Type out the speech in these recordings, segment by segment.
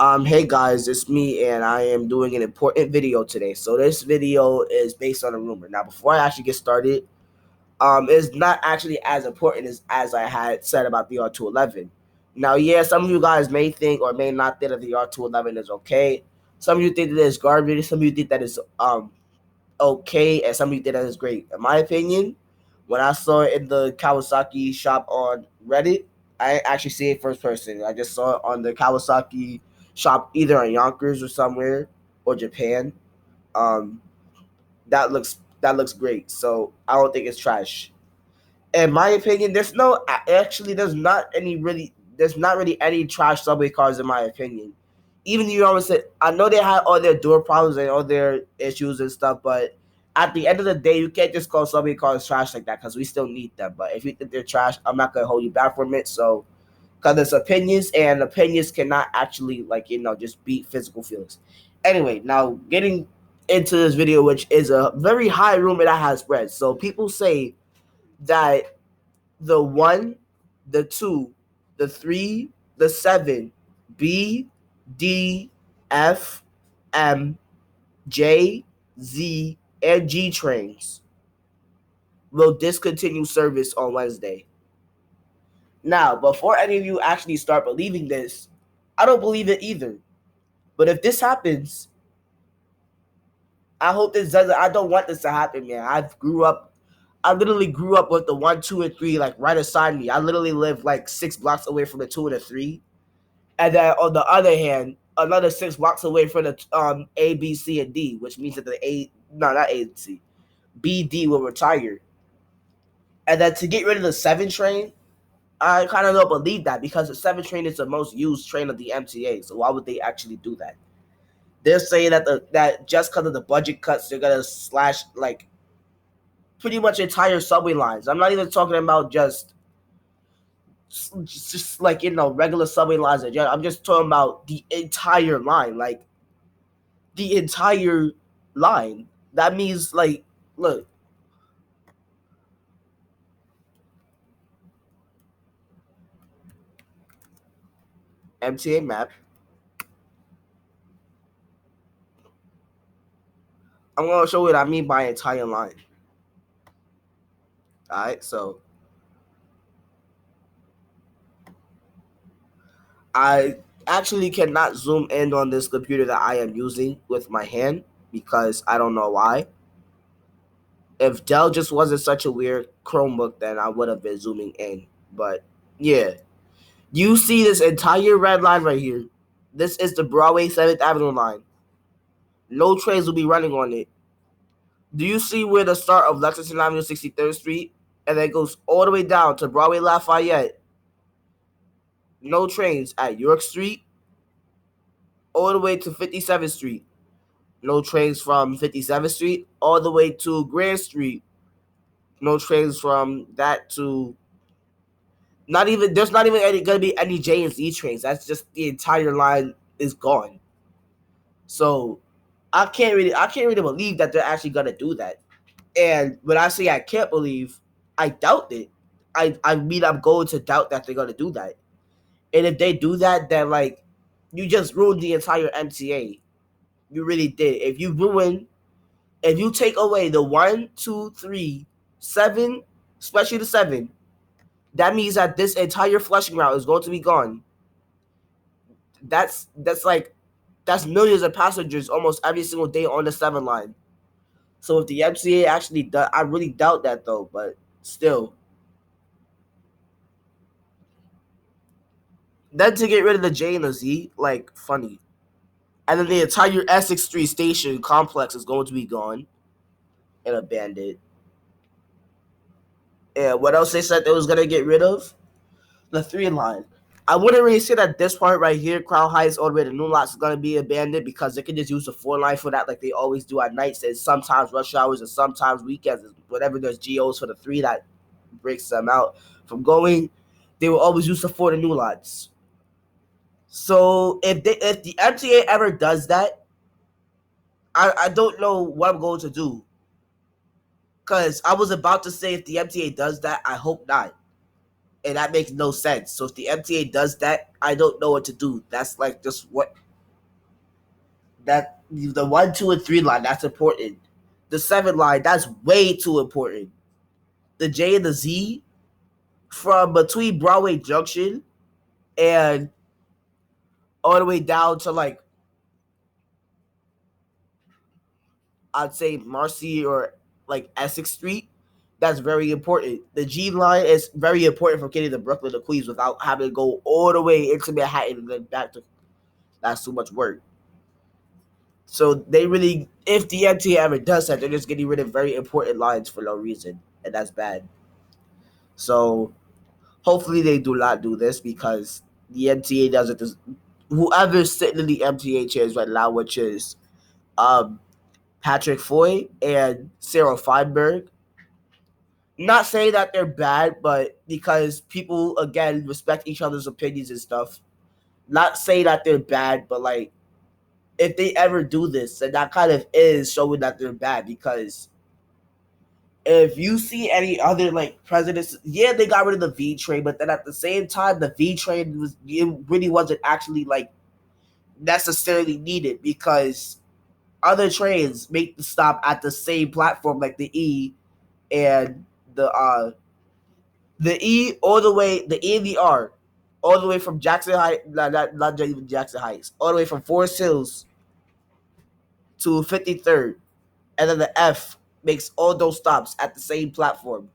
Hey guys, it's me, and I am doing an important video today. So this video is based on a rumor. Now, before I actually get started, it's not actually as important as I had said about the R211. Now, yeah, some of you guys may think or may not think that the R211 is okay. Some of you think that it's garbage. Some of you think that it's okay, and some of you think that it's great. In my opinion, when I saw it in the Kawasaki shop on Reddit, I actually see it first person. I just saw it on the Kawasaki shop either in Yonkers or somewhere or Japan. Um, that looks great. So I don't think it's trash. In my opinion, there's not really any trash subway cars in my opinion. Even you always said, I know they had all their door problems and all their issues and stuff, but at the end of the day, you can't just call subway cars trash like that because we still need them. But if you think they're trash, I'm not gonna hold you back from it. So because it's opinions, and opinions cannot actually just beat physical feelings. Anyway, now getting into this video, which is a very high rumor that has spread. So people say that the 1, the 2, the 3, the 7, B, D, F, M, J, Z, and G trains will discontinue service on Wednesday. Now, before any of you actually start believing this, I don't believe it either. But if this happens, I hope this doesn't. I don't want this to happen, man. I literally grew up with the 1, 2, and 3 like right beside me. I literally live like 6 blocks away from the 2 and the 3, and then on the other hand, another 6 blocks away from the A, B, C, and D, which means that the A, no, not A and C, B, D will retire. And then to get rid of the 7 train, I kind of don't believe that because the 7 train is the most used train of the MTA. So why would they actually do that? They're saying that just because of the budget cuts, they're gonna slash like pretty much entire subway lines. I'm not even talking about just like regular subway lines. I'm just talking about the entire line, like the entire line. That means look, MTA map. I'm gonna show you what I mean by entire line. All right, so I actually cannot zoom in on this computer that I am using with my hand because I don't know why. If Dell just wasn't such a weird Chromebook, then I would have been zooming in. But yeah, you see this entire red line right here. This is the Broadway 7th Avenue line. No trains will be running on it. Do you see where the start of Lexington Avenue, 63rd Street, and then goes all the way down to Broadway Lafayette? No trains at York Street, all the way to 57th Street. No trains from 57th Street all the way to Grand Street. No trains from that to there's not even gonna be any J and Z trains. That's just the entire line is gone. So I can't really believe that they're actually gonna do that. And when I say I can't believe, I doubt it. I mean I'm going to doubt that they're gonna do that. And if they do that, then you just ruined the entire MTA. You really did. If you take away the 1, 2, 3, 7, especially the 7, that means that this entire Flushing route is going to be gone. That's millions of passengers almost every single day on the 7 line. So if the MTA actually does, I really doubt that though, but still. Then to get rid of the J and the Z, funny. And then the entire Essex Street station complex is going to be gone and abandoned. And what else they said they was gonna get rid of? The 3 line. I wouldn't really say that this part right here, Crown Heights all the way to New Lots, is gonna be abandoned because they can just use the 4 line for that, like they always do at nights and sometimes rush hours and sometimes weekends. Whenever there's GOs for the 3 that breaks them out from going, they will always use the 4 to New Lots. So if the MTA ever does that, I don't know what I'm going to do. Because I was about to say if the MTA does that, I hope not. And that makes no sense. So if the MTA does that, I don't know what to do. That's just what That the 1, 2, and 3 line, that's important. The 7 line, that's way too important. The J and the Z from between Broadway Junction and all the way down to like I'd say Marcy or like Essex Street. That's very important. The G line is very important from getting to Brooklyn to Queens without having to go all the way into Manhattan and then back to. That's too much work. So they really, if the MTA ever does that, they're just getting rid of very important lines for no reason, and that's bad. So hopefully they do not do this because the MTA doesn't. Whoever's sitting in the MTA chairs right now, which is um, Patrick Foy and Sarah Feinberg. Not saying that they're bad, but because people again respect each other's opinions and stuff. Not saying that they're bad, but like if they ever do this, and that kind of is showing that they're bad because if you see any other like presidents, yeah, they got rid of the V train, but then at the same time, the V train was it really wasn't actually like necessarily needed because other trains make the stop at the same platform like the E and the E all the way the E and the R all the way from Jackson Heights, not even Jackson Heights, all the way from Forest Hills to 53rd, and then the F makes all those stops at the same platform.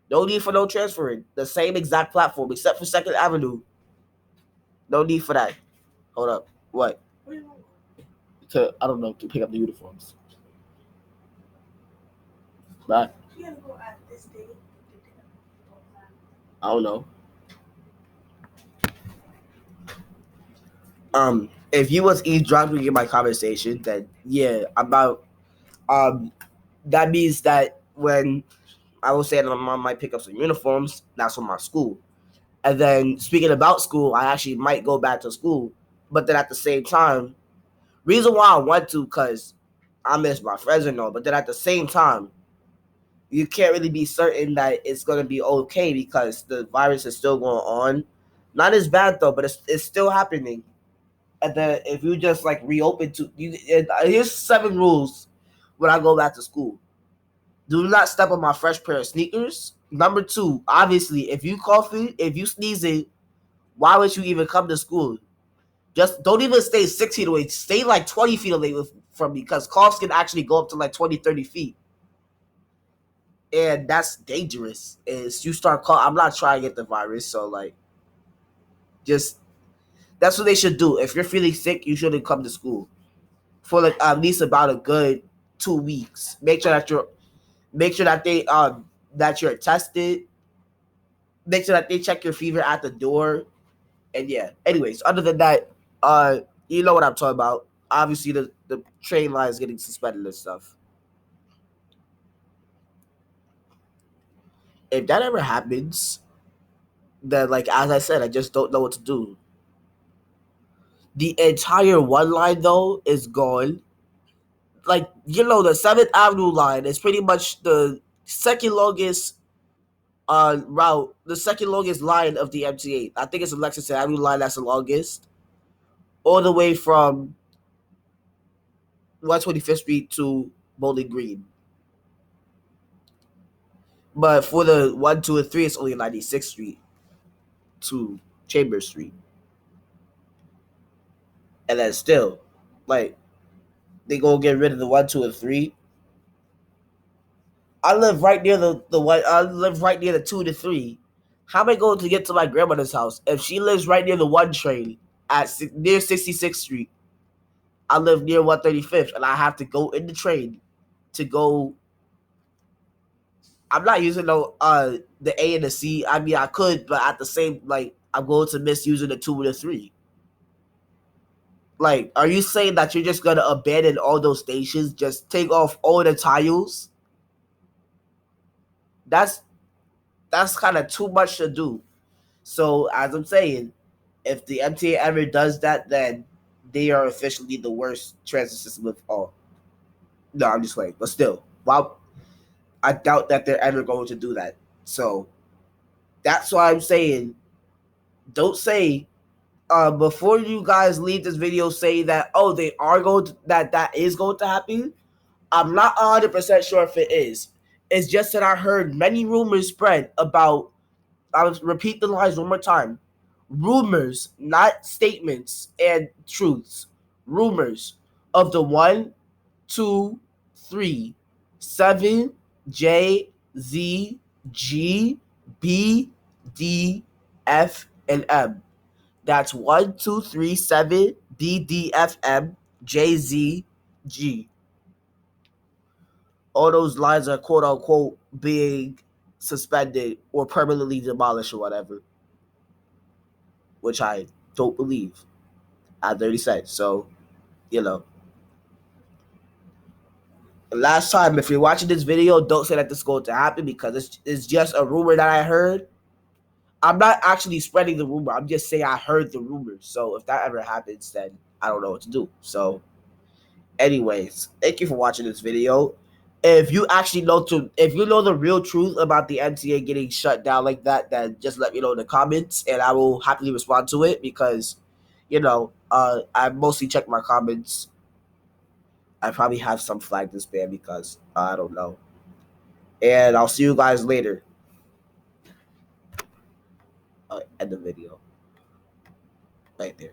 No need for no transferring. The same exact platform except for Second Avenue. No need for that. Hold up. What? To I don't know to pick up the uniforms. Bye. I don't know. If you was eavesdropping in my conversation, then yeah, about that means that when I was saying my mom might pick up some uniforms, that's from my school. And then speaking about school, I actually might go back to school. But then at the same time, reason why I want to, because I miss my friends and all, but then at the same time, you can't really be certain that it's going to be okay because the virus is still going on. Not as bad though, but it's still happening. And then if you just like reopen to you, here's 7 rules when I go back to school. Do not step on my fresh pair of sneakers. Number 2, obviously, if you coughing, if you sneezing, why would you even come to school? Just don't even stay 6 feet away. Stay like 20 feet away from me because coughs can actually go up to like 20, 30 feet. And that's dangerous. Is you start coughing. I'm not trying to get the virus, so like, just that's what they should do. If you're feeling sick, you shouldn't come to school for like at least about a good 2 weeks. Make sure that you're tested. Make sure that they check your fever at the door. And yeah. Anyways, other than that, you know what I'm talking about. Obviously, the train line is getting suspended and stuff. If that ever happens, then like as I said, I just don't know what to do. The entire one line though is gone. Like the 7th Avenue line is pretty much the second longest route, the second longest line of the MTA. I think it's the Lexington Avenue line that's the longest, all the way from 125th Street to Bowling Green. But for the 1, 2, and 3, it's only 96th Street to Chambers Street. And then still, like, they go get rid of the 1, 2, and 3. I live right near the one. I live right near the 2 to 3. How am I going to get to my grandmother's house if she lives right near the 1 train at near 66th Street? I live near 135th, and I have to go in the train to go. I'm not using the A and the C. I mean, I could, but at the same like I'm going to miss using the 2 and the 3. Like, are you saying that you're just gonna abandon all those stations, just take off all the tiles? That's that's kind of too much to do. So as I'm saying, if the MTA ever does that, then they are officially the worst transit system of all. No, I'm just playing, but still, wow, I doubt that they're ever going to do that. So that's why I'm saying, don't say before you guys leave this video saying that, oh, they are going to, that is going to happen, I'm not 100% sure if it is. It's just that I heard many rumors spread about, I'll repeat the lines one more time. Rumors, not statements and truths. Rumors of the 1, 2, 3, 7, J, Z, G, B, D, F, and M. That's 1, 2, 3, 7, B, D, F, M, J, Z, G. All those lines are quote unquote being suspended or permanently demolished or whatever, which I don't believe. I've already said. So, you know, last time, if you're watching this video, don't say that this is going to happen because it's just a rumor that I heard. I'm not actually spreading the rumor. I'm just saying I heard the rumors. So if that ever happens, then I don't know what to do. So, anyways, thank you for watching this video. If you actually know if you know the real truth about the NCA getting shut down like that, then just let me know in the comments, and I will happily respond to it because, I mostly check my comments. I probably have some flagged in spam because I don't know. And I'll see you guys later. End the video right there.